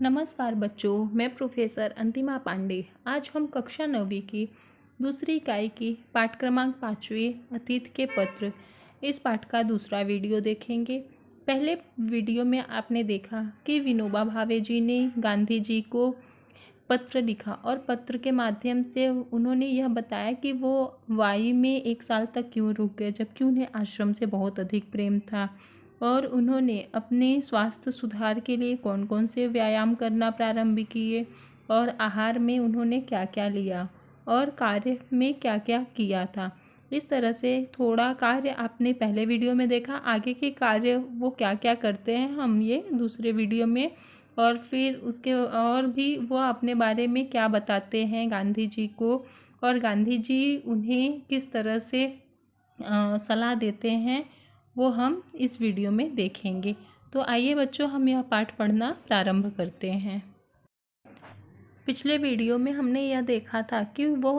नमस्कार बच्चों, मैं प्रोफेसर अंतिमा पांडे। आज हम कक्षा 9वीं की दूसरी इकाई की पाठ क्रमांक 5वीं अतीत के पत्र इस पाठ का दूसरा वीडियो देखेंगे। पहले वीडियो में आपने देखा कि विनोबा भावे जी ने गांधी जी को पत्र लिखा और पत्र के माध्यम से उन्होंने यह बताया कि वो वाई में 1 साल तक क्यों रुक गए, जबकि उन्हें आश्रम से बहुत अधिक प्रेम था। और उन्होंने अपने स्वास्थ्य सुधार के लिए कौन कौन से व्यायाम करना प्रारंभ किए और आहार में उन्होंने क्या क्या लिया और कार्य में क्या क्या किया था। इस तरह से थोड़ा कार्य आपने पहले वीडियो में देखा, आगे के कार्य वो क्या क्या करते हैं हम ये दूसरे वीडियो में, और फिर उसके और भी वो अपने बारे में क्या बताते हैं गांधी जी को, और गांधी जी उन्हें किस तरह से सलाह देते हैं वो हम इस वीडियो में देखेंगे। तो आइए बच्चों, हम यह पाठ पढ़ना प्रारंभ करते हैं। पिछले वीडियो में हमने यह देखा था कि वो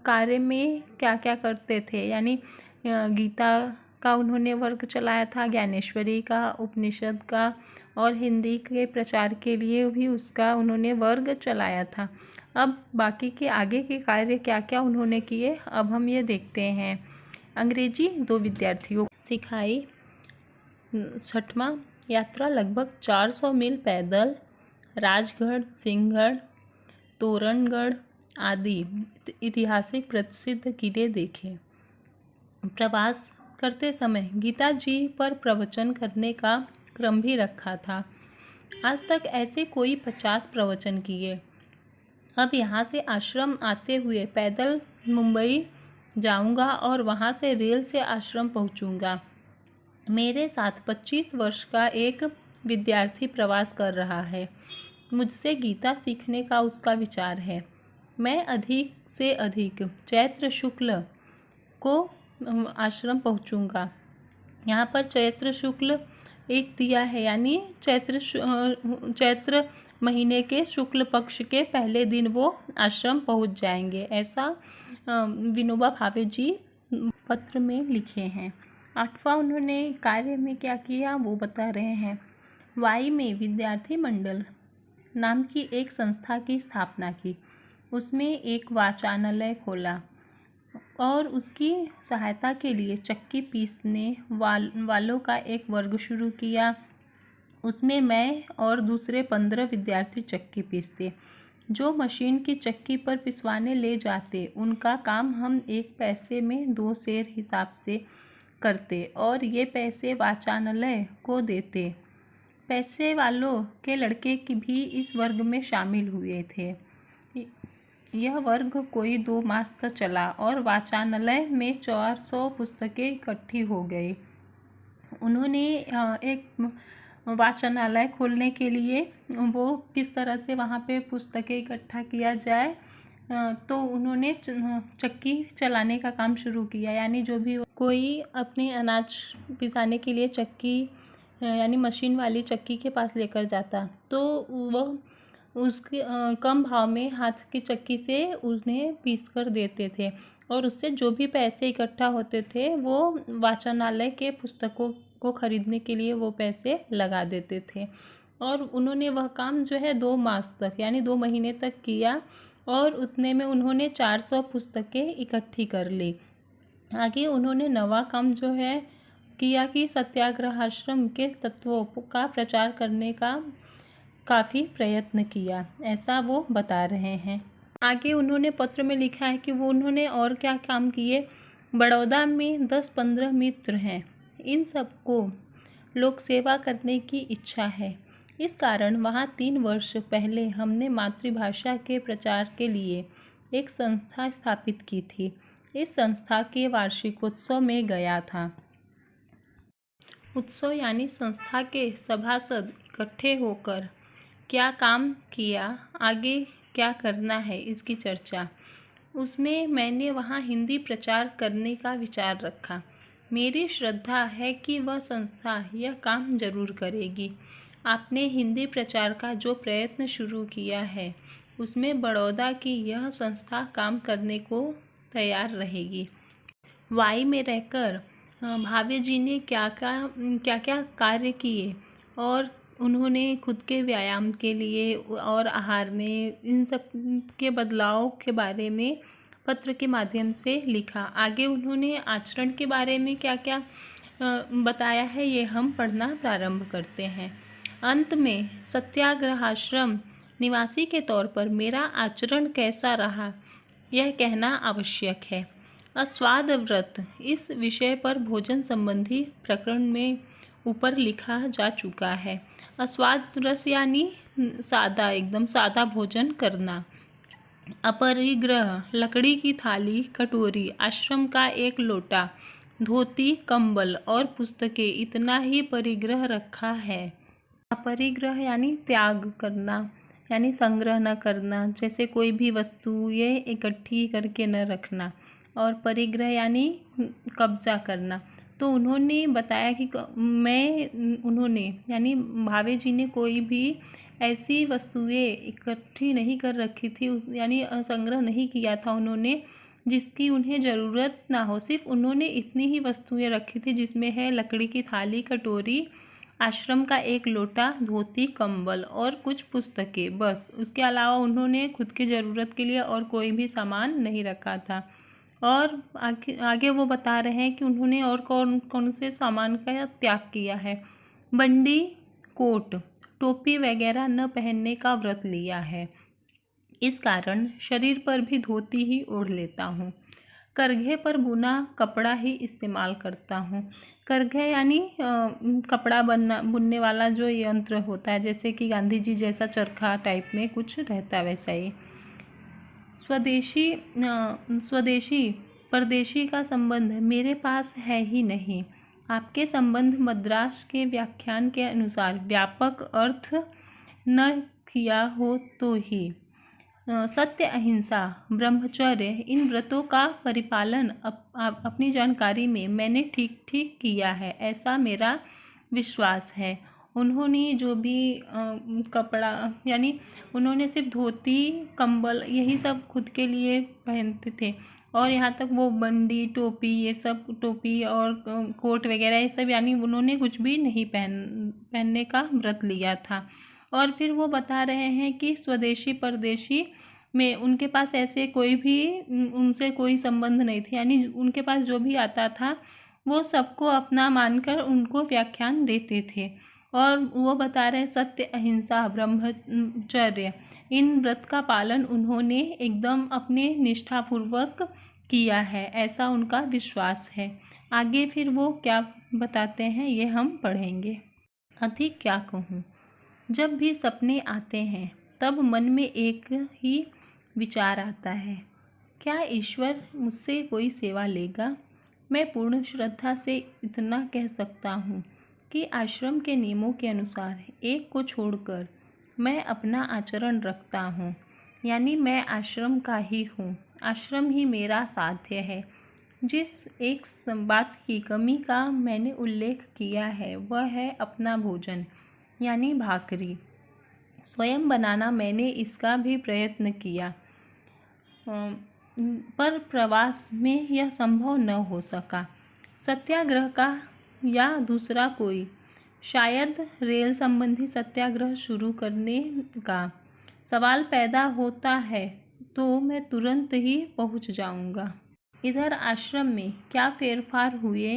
कार्य में क्या क्या करते थे, यानी गीता का उन्होंने वर्ग चलाया था, ज्ञानेश्वरी का, उपनिषद का, और हिंदी के प्रचार के लिए भी उसका उन्होंने वर्ग चलाया था। अब बाकी के आगे के कार्य क्या क्या उन्होंने किए, अब हम ये देखते हैं। अंग्रेजी 2 विद्यार्थियों को सिखाई। 6वां, यात्रा लगभग 400 मील पैदल, राजगढ़, सिंहगढ़, तोरणगढ़ आदि ऐतिहासिक प्रसिद्ध किले देखे। प्रवास करते समय गीता जी पर प्रवचन करने का क्रम भी रखा था। आज तक ऐसे कोई 50 प्रवचन किए। अब यहाँ से आश्रम आते हुए पैदल मुंबई जाऊंगा और वहाँ से रेल से आश्रम पहुँचूंगा। मेरे साथ 25 वर्ष का एक विद्यार्थी प्रवास कर रहा है। मुझसे गीता सीखने का उसका विचार है। मैं अधिक से अधिक चैत्र शुक्ल को आश्रम पहुंचूंगा। यहाँ पर चैत्र शुक्ल एक दिया है, यानी चैत्र महीने के शुक्ल पक्ष के पहले दिन वो आश्रम पहुंच जाएंगे, ऐसा विनोबा भावे जी पत्र में लिखे हैं। 8वां, उन्होंने कार्य में क्या किया वो बता रहे हैं। वाई में विद्यार्थी मंडल नाम की एक संस्था की स्थापना की। उसमें एक वाचनालय खोला और उसकी सहायता के लिए चक्की पीसने वालों का एक वर्ग शुरू किया। उसमें मैं और दूसरे 15 विद्यार्थी चक्की पीसते। जो मशीन की चक्की पर पिसवाने ले जाते उनका काम हम 1 पैसे में 2 सेर हिसाब से करते और ये पैसे वाचनालय को देते। पैसे वालों के लड़के भी इस वर्ग में शामिल हुए थे। यह वर्ग कोई 2 मास तक चला और वाचनालय में 400 पुस्तकें इकट्ठी हो गई। उन्होंने एक वाचनालय खोलने के लिए वो किस तरह से वहाँ पे पुस्तकें इकट्ठा किया जाए, तो उन्होंने चक्की चलाने का काम शुरू किया। यानी जो भी कोई अपने अनाज पिसाने के लिए चक्की यानी मशीन वाली चक्की के पास लेकर जाता, तो वह उसके कम भाव में हाथ की चक्की से उन्हें पीस कर देते थे और उससे जो भी पैसे इकट्ठा होते थे वो वाचनालय के पुस्तकों को खरीदने के लिए वो पैसे लगा देते थे। और उन्होंने वह काम जो है 2 मास तक यानी 2 महीने तक किया और उतने में उन्होंने 400 पुस्तकें इकट्ठी कर ली। आगे उन्होंने नवा काम जो है किया कि सत्याग्रह आश्रम के तत्वों का प्रचार करने का काफ़ी प्रयत्न किया, ऐसा वो बता रहे हैं। आगे उन्होंने पत्र में लिखा है कि वो उन्होंने और क्या काम किए। बड़ौदा में 10-15 मित्र हैं। इन सबको लोक सेवा करने की इच्छा है। इस कारण वहाँ 3 वर्ष पहले हमने मातृभाषा के प्रचार के लिए एक संस्था स्थापित की थी। इस संस्था के वार्षिकोत्सव में गया था। उत्सव यानी संस्था के सभासद इकट्ठे होकर क्या काम किया, आगे क्या करना है इसकी चर्चा। उसमें मैंने वहाँ हिंदी प्रचार करने का विचार रखा। मेरी श्रद्धा है कि वह संस्था यह काम जरूर करेगी। आपने हिंदी प्रचार का जो प्रयत्न शुरू किया है उसमें बड़ौदा की यह संस्था काम करने को तैयार रहेगी। वाई में रहकर भावे जी ने क्या क्या कार्य किए और उन्होंने खुद के व्यायाम के लिए और आहार में इन सब के बदलाव के बारे में पत्र के माध्यम से लिखा। आगे उन्होंने आचरण के बारे में क्या क्या बताया है, ये हम पढ़ना प्रारंभ करते हैं। अंत में सत्याग्रहाश्रम निवासी के तौर पर मेरा आचरण कैसा रहा, यह कहना आवश्यक है। अस्वाद व्रत, इस विषय पर भोजन संबंधी प्रकरण में ऊपर लिखा जा चुका है। अस्वाद रस यानी सादा, एकदम सादा भोजन करना। अपरिग्रह, लकड़ी की थाली, कटोरी, आश्रम का एक लोटा, धोती, कंबल और पुस्तकें, इतना ही परिग्रह रखा है। अपरिग्रह यानी त्याग करना, यानी संग्रह न करना, जैसे कोई भी वस्तु ये इकट्ठी करके न रखना। और परिग्रह यानी कब्जा करना। तो उन्होंने बताया कि उन्होंने यानी भावे जी ने कोई भी ऐसी वस्तुएं इकट्ठी नहीं कर रखी थी, यानी संग्रह नहीं किया था उन्होंने जिसकी उन्हें ज़रूरत ना हो। सिर्फ उन्होंने इतनी ही वस्तुएं रखी थी जिसमें है लकड़ी की थाली, कटोरी, आश्रम का एक लोटा, धोती, कंबल और कुछ पुस्तकें, बस। उसके अलावा उन्होंने खुद की ज़रूरत के लिए और कोई भी सामान नहीं रखा था। और आगे वो बता रहे हैं कि उन्होंने और कौन कौन से सामान का त्याग किया है। बंडी, कोट, टोपी वगैरह न पहनने का व्रत लिया है। इस कारण शरीर पर भी धोती ही ओढ़ लेता हूँ। करघे पर बुना कपड़ा ही इस्तेमाल करता हूँ। करघे यानी कपड़ा बुनने वाला जो यंत्र होता है, जैसे कि गांधी जी जैसा चरखा टाइप में कुछ रहता है वैसा ही। स्वदेशी परदेशी का संबंध मेरे पास है ही नहीं। आपके संबंध मद्रास के व्याख्यान के अनुसार व्यापक अर्थ न किया हो तो ही। सत्य, अहिंसा, ब्रह्मचर्य, इन व्रतों का परिपालन अपनी जानकारी में मैंने ठीक ठीक किया है, ऐसा मेरा विश्वास है। उन्होंने जो भी कपड़ा, यानी उन्होंने सिर्फ धोती, कंबल, यही सब खुद के लिए पहनते थे। और यहाँ तक वो बंडी, टोपी, ये सब, टोपी और कोट वगैरह ये सब, यानी उन्होंने कुछ भी नहीं पहनने का व्रत लिया था। और फिर वो बता रहे हैं कि स्वदेशी परदेशी में उनके पास ऐसे कोई भी उनसे कोई संबंध नहीं थे, यानी उनके पास जो भी आता था वो सबको अपना मानकर उनको व्याख्यान देते थे। और वो बता रहे सत्य, अहिंसा, ब्रह्मचर्य, इन व्रत का पालन उन्होंने एकदम अपने निष्ठापूर्वक किया है, ऐसा उनका विश्वास है। आगे फिर वो क्या बताते हैं ये हम पढ़ेंगे। अधिक क्या कहूँ, जब भी सपने आते हैं तब मन में एक ही विचार आता है, क्या ईश्वर मुझसे कोई सेवा लेगा। मैं पूर्ण श्रद्धा से इतना कह सकता हूँ कि आश्रम के नियमों के अनुसार एक को छोड़कर मैं अपना आचरण रखता हूँ, यानी मैं आश्रम का ही हूँ, आश्रम ही मेरा साध्य है। जिस एक बात की कमी का मैंने उल्लेख किया है वह है अपना भोजन, यानी भाकरी। स्वयं बनाना मैंने इसका भी प्रयत्न किया, पर प्रवास में यह संभव न हो सका। सत्याग्रह का या दूसरा कोई, शायद रेल संबंधी सत्याग्रह शुरू करने का सवाल पैदा होता है तो मैं तुरंत ही पहुंच जाऊंगा। इधर आश्रम में क्या फेरफार हुए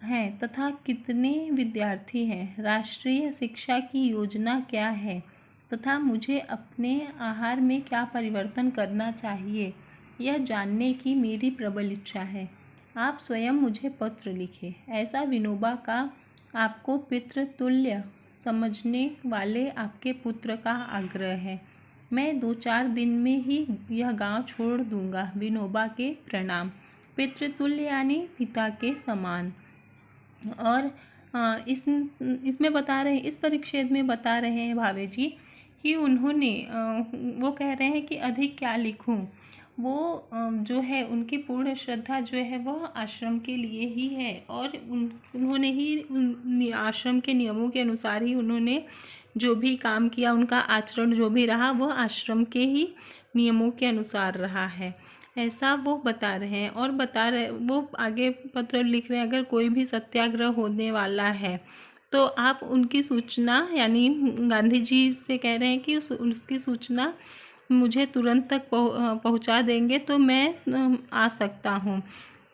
हैं तथा कितने विद्यार्थी हैं, राष्ट्रीय शिक्षा की योजना क्या है तथा मुझे अपने आहार में क्या परिवर्तन करना चाहिए, यह जानने की मेरी प्रबल इच्छा है। आप स्वयं मुझे पत्र लिखें, ऐसा विनोबा का आपको पितृतुल्य समझने वाले आपके पुत्र का आग्रह है। मैं 2-4 दिन में ही यह गांव छोड़ दूंगा। विनोबा के प्रणाम। पितृतुल्य यानी पिता के समान। और इसमें बता रहे हैं, इस परिच्छेद में बता रहे हैं भावे जी कि उन्होंने वो कह रहे हैं कि अधिक क्या लिखूं, वो जो है उनकी पूर्ण श्रद्धा जो है वह आश्रम के लिए ही है और उन्होंने ही आश्रम के नियमों के अनुसार ही उन्होंने जो भी काम किया, उनका आचरण जो भी रहा वह आश्रम के ही नियमों के अनुसार रहा है, ऐसा वो बता रहे हैं। और वो आगे पत्र लिख रहे हैं, अगर कोई भी सत्याग्रह होने वाला है तो आप उनकी सूचना यानी गांधी जी से कह रहे हैं कि उसकी सूचना मुझे तुरंत तक पहुंचा देंगे तो मैं आ सकता हूं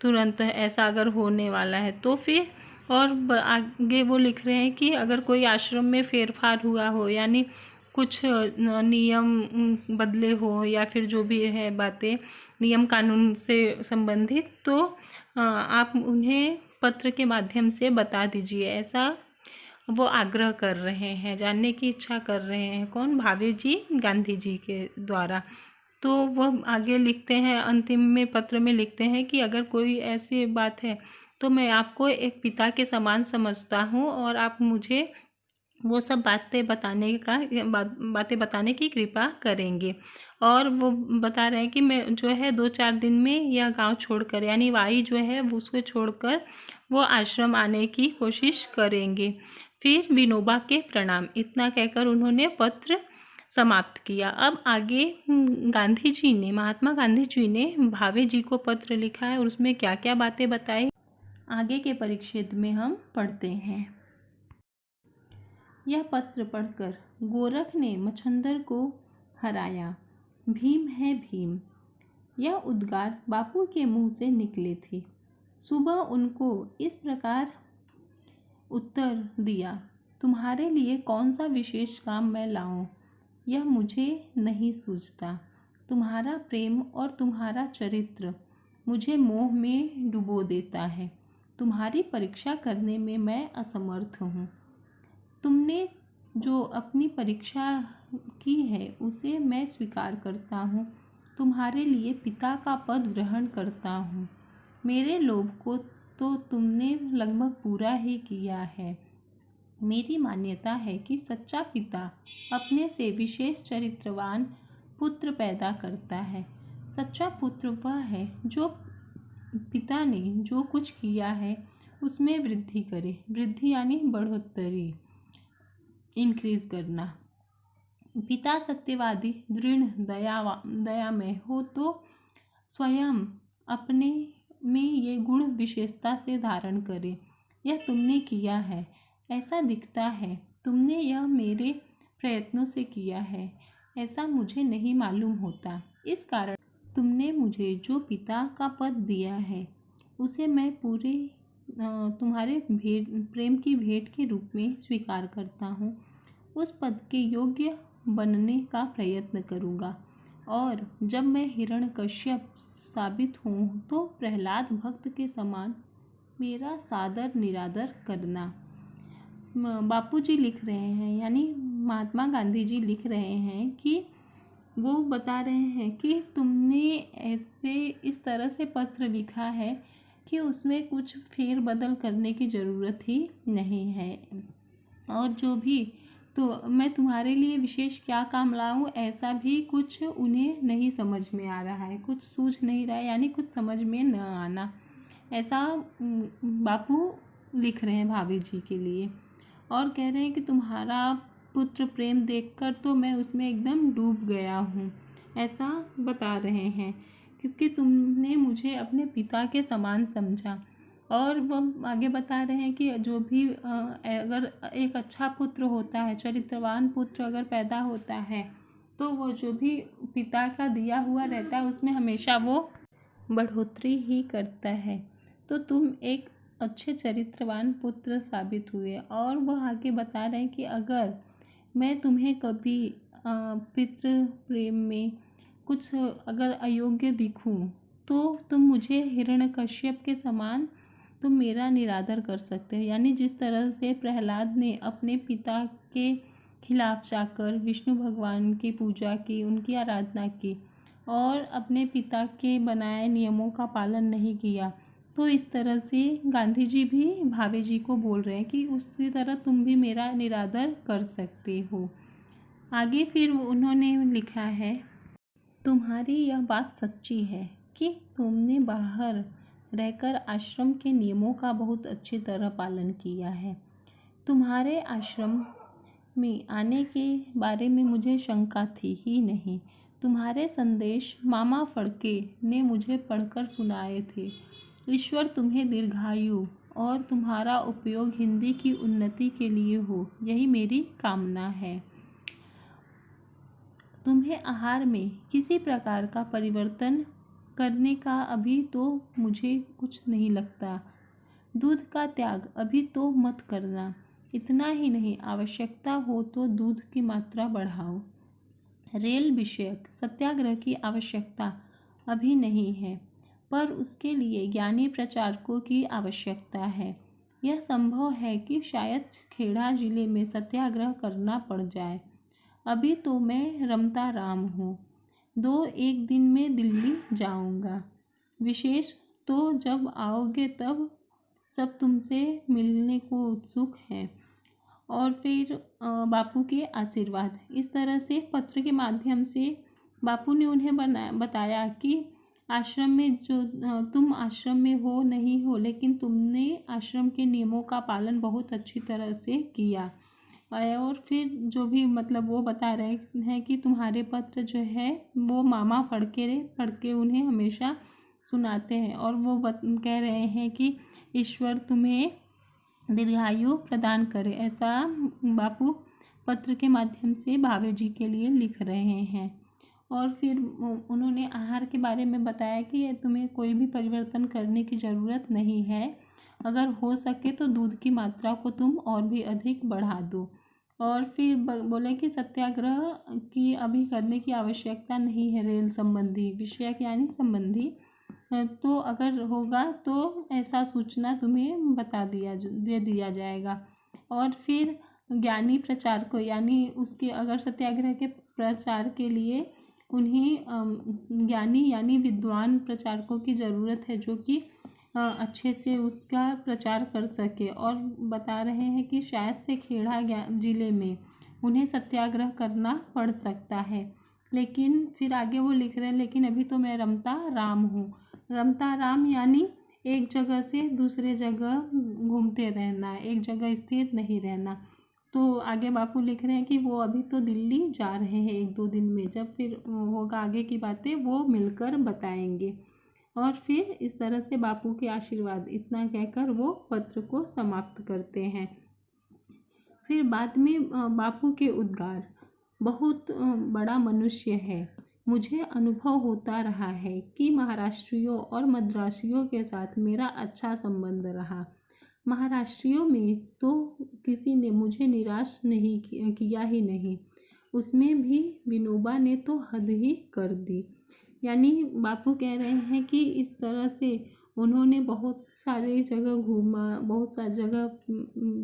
तुरंत, ऐसा अगर होने वाला है तो फिर। और आगे वो लिख रहे हैं कि अगर कोई आश्रम में फेरफार हुआ हो, यानी कुछ नियम बदले हो या फिर जो भी है बातें नियम कानून से संबंधित, तो आप उन्हें पत्र के माध्यम से बता दीजिए, ऐसा वो आग्रह कर रहे हैं, जानने की इच्छा कर रहे हैं। कौन? भावे जी गांधी जी के द्वारा। तो वो आगे लिखते हैं, अंतिम में पत्र में लिखते हैं कि अगर कोई ऐसी बात है तो मैं आपको एक पिता के समान समझता हूँ और आप मुझे वो सब बातें बताने की कृपा करेंगे। और वो बता रहे हैं कि मैं जो है 2-4 दिन में यह गांव छोड़कर, यानी वाई जो है वो उसको छोड़कर वो आश्रम आने की कोशिश करेंगे। फिर विनोबा के प्रणाम, इतना कहकर उन्होंने पत्र समाप्त किया। अब आगे महात्मा गांधी जी ने भावे जी को पत्र लिखा है और उसमें क्या क्या बातें बताई, आगे के परिच्छेद में हम पढ़ते हैं। यह पत्र पढ़कर गोरख ने मच्छंदर को हराया, भीम है भीम, यह उद्गार बापू के मुंह से निकले थे। सुबह उनको इस प्रकार उत्तर दिया, तुम्हारे लिए कौन सा विशेष काम मैं लाऊं, यह मुझे नहीं सूझता। तुम्हारा प्रेम और तुम्हारा चरित्र मुझे मोह में डुबो देता है। तुम्हारी परीक्षा करने में मैं असमर्थ हूँ। तुमने जो अपनी परीक्षा की है उसे मैं स्वीकार करता हूँ। तुम्हारे लिए पिता का पद ग्रहण करता हूँ। मेरे लोभ को तो तुमने लगभग पूरा ही किया है। मेरी मान्यता है कि सच्चा पिता अपने से विशेष चरित्रवान पुत्र पैदा करता है। सच्चा पुत्र वह है जो पिता ने जो कुछ किया है उसमें वृद्धि करे। वृद्धि यानी बढ़ोतरी, इंक्रीज करना। पिता सत्यवादी, दृढ़, दयामय हो तो स्वयं अपने में ये गुण विशेषता से धारण करे। यह तुमने किया है, ऐसा दिखता है। तुमने यह मेरे प्रयत्नों से किया है, ऐसा मुझे नहीं मालूम होता। इस कारण तुमने मुझे जो पिता का पद दिया है उसे मैं पूरे तुम्हारे प्रेम की भेंट के रूप में स्वीकार करता हूँ। उस पद के योग्य बनने का प्रयत्न करूँगा और जब मैं हिरण्यकश्यप साबित हूँ तो प्रहलाद भक्त के समान मेरा सादर निरादर करना। बापूजी लिख रहे हैं, यानी महात्मा गांधी जी लिख रहे हैं कि वो बता रहे हैं कि तुमने ऐसे इस तरह से पत्र लिखा है कि उसमें कुछ फेरबदल करने की ज़रूरत ही नहीं है। और जो भी तो मैं तुम्हारे लिए विशेष क्या काम लाऊं, ऐसा भी कुछ उन्हें नहीं समझ में आ रहा है, कुछ सूझ नहीं रहा है, यानी कुछ समझ में न आना, ऐसा बापू लिख रहे हैं भाभी जी के लिए। और कह रहे हैं कि तुम्हारा पुत्र प्रेम देखकर तो मैं उसमें एकदम डूब गया हूँ, ऐसा बता रहे हैं, क्योंकि तुमने मुझे अपने पिता के समान समझा। और वह आगे बता रहे हैं कि जो भी अगर एक अच्छा पुत्र होता है, चरित्रवान पुत्र अगर पैदा होता है तो वो जो भी पिता का दिया हुआ रहता है उसमें हमेशा वो बढ़ोतरी ही करता है। तो तुम एक अच्छे चरित्रवान पुत्र साबित हुए। और वह आगे बता रहे हैं कि अगर मैं तुम्हें कभी पितृ प्रेम में कुछ अगर अयोग्य दिखूं तो तुम मुझे हिरण्यकश्यप के समान तुम मेरा निरादर कर सकते हो। यानी जिस तरह से प्रहलाद ने अपने पिता के खिलाफ जाकर विष्णु भगवान की पूजा की, उनकी आराधना की और अपने पिता के बनाए नियमों का पालन नहीं किया, तो इस तरह से गांधी जी भी भावे जी को बोल रहे हैं कि उसी तरह तुम भी मेरा निरादर कर सकते हो। आगे फिर उन्होंने लिखा है, तुम्हारी यह बात सच्ची है कि तुमने बाहर रहकर आश्रम के नियमों का बहुत अच्छी तरह पालन किया है। तुम्हारे आश्रम में आने के बारे में मुझे शंका थी ही नहीं। तुम्हारे संदेश मामा फड़के ने मुझे पढ़कर सुनाए थे। ईश्वर तुम्हें दीर्घायु और तुम्हारा उपयोग हिंदी की उन्नति के लिए हो, यही मेरी कामना है। तुम्हें आहार में किसी प्रकार का परिवर्तन करने का अभी तो मुझे कुछ नहीं लगता। दूध का त्याग अभी तो मत करना। इतना ही नहीं, आवश्यकता हो तो दूध की मात्रा बढ़ाओ। रेल विषयक सत्याग्रह की आवश्यकता अभी नहीं है, पर उसके लिए ज्ञानी प्रचारकों की आवश्यकता है। यह संभव है कि शायद खेड़ा जिले में सत्याग्रह करना पड़ जाए। अभी तो मैं रमता राम हूँ। 2-1 दिन में दिल्ली जाऊँगा। विशेष तो जब आओगे तब सब तुमसे मिलने को उत्सुक हैं। और फिर बापू के आशीर्वाद। इस तरह से पत्र के माध्यम से बापू ने उन्हें बताया कि आश्रम में जो तुम आश्रम में हो नहीं हो, लेकिन तुमने आश्रम के नियमों का पालन बहुत अच्छी तरह से किया। और फिर जो भी मतलब वो बता रहे हैं कि तुम्हारे पत्र जो है वो मामा पढ़ के उन्हें हमेशा सुनाते हैं। और वो कह रहे हैं कि ईश्वर तुम्हें दीर्घायु प्रदान करे, ऐसा बापू पत्र के माध्यम से भावे जी के लिए लिख रहे हैं। और फिर उन्होंने आहार के बारे में बताया कि तुम्हें कोई भी परिवर्तन करने की ज़रूरत नहीं है। अगर हो सके तो दूध की मात्रा को तुम और भी अधिक बढ़ा दो। और फिर बोले कि सत्याग्रह की अभी करने की आवश्यकता नहीं है। रेल संबंधी विषयक यानी संबंधी तो अगर होगा तो ऐसा सूचना तुम्हें दे दिया जाएगा। और फिर ज्ञानी प्रचार को यानी उसके अगर सत्याग्रह के प्रचार के लिए उन्हें ज्ञानी यानी विद्वान प्रचारकों की ज़रूरत है, जो कि अच्छे से उसका प्रचार कर सके। और बता रहे हैं कि शायद से खेड़ा जिले में उन्हें सत्याग्रह करना पड़ सकता है। लेकिन फिर आगे वो लिख रहे हैं, लेकिन अभी तो मैं रमता राम हूँ। रमता राम यानी एक जगह से दूसरे जगह घूमते रहना, एक जगह स्थिर नहीं रहना। तो आगे बापू लिख रहे हैं कि वो अभी तो दिल्ली जा रहे हैं 1-2 दिन में। जब फिर होगा आगे की बातें वो मिलकर बताएंगे। और फिर इस तरह से बापू के आशीर्वाद इतना कहकर वो पत्र को समाप्त करते हैं। फिर बाद में बापू के उद्गार, बहुत बड़ा मनुष्य है। मुझे अनुभव होता रहा है कि महाराष्ट्रियों और मद्रासियों के साथ मेरा अच्छा संबंध रहा। महाराष्ट्रियों में तो किसी ने मुझे निराश नहीं किया ही नहीं, उसमें भी विनोबा ने तो हद ही कर दी। यानी बापू कह रहे हैं कि इस तरह से उन्होंने बहुत सारे जगह घूमा,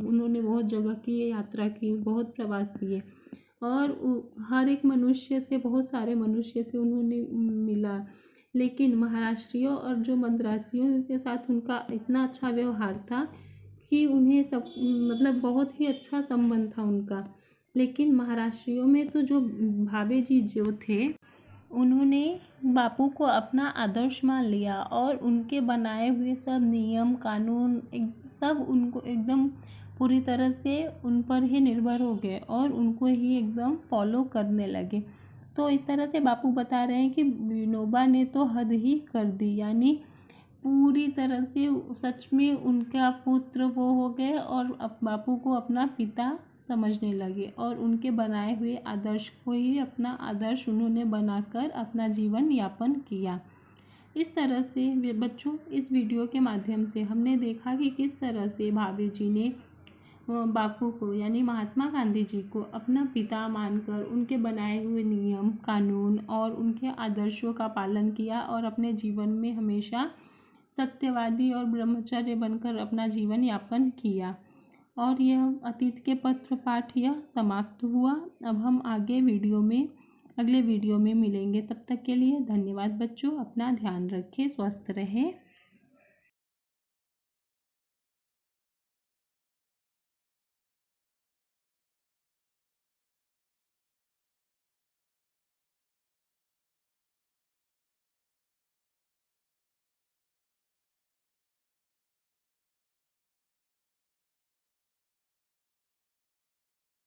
उन्होंने बहुत जगह की यात्रा की, बहुत प्रवास किए और हर एक मनुष्य से, बहुत सारे मनुष्य से उन्होंने मिला। लेकिन महाराष्ट्रियों और जो मद्रासियों के साथ उनका इतना अच्छा व्यवहार था कि उन्हें सब मतलब बहुत ही अच्छा संबंध था उनका। लेकिन महाराष्ट्रियों में तो जो भावे जी जो थे, उन्होंने बापू को अपना आदर्श मान लिया और उनके बनाए हुए सब नियम कानून सब उनको एकदम पूरी तरह से उन पर ही निर्भर हो गए और उनको ही एकदम फॉलो करने लगे। तो इस तरह से बापू बता रहे हैं कि विनोबा ने तो हद ही कर दी, यानी पूरी तरह से सच में उनका पुत्र वो हो गए और बापू को अपना पिता समझने लगे और उनके बनाए हुए आदर्श को ही अपना आदर्श उन्होंने बनाकर अपना जीवन यापन किया। इस तरह से बच्चों, इस वीडियो के माध्यम से हमने देखा कि किस तरह से भावे जी ने बापू को यानी महात्मा गांधी जी को अपना पिता मानकर उनके बनाए हुए नियम कानून और उनके आदर्शों का पालन किया और अपने जीवन में हमेशा सत्यवादी और ब्रह्मचर्य बनकर अपना जीवन यापन किया। और यह अतीत के पत्र पाठ यह समाप्त हुआ। अब हम अगले वीडियो में मिलेंगे। तब तक के लिए धन्यवाद बच्चों। अपना ध्यान रखें, स्वस्थ रहें।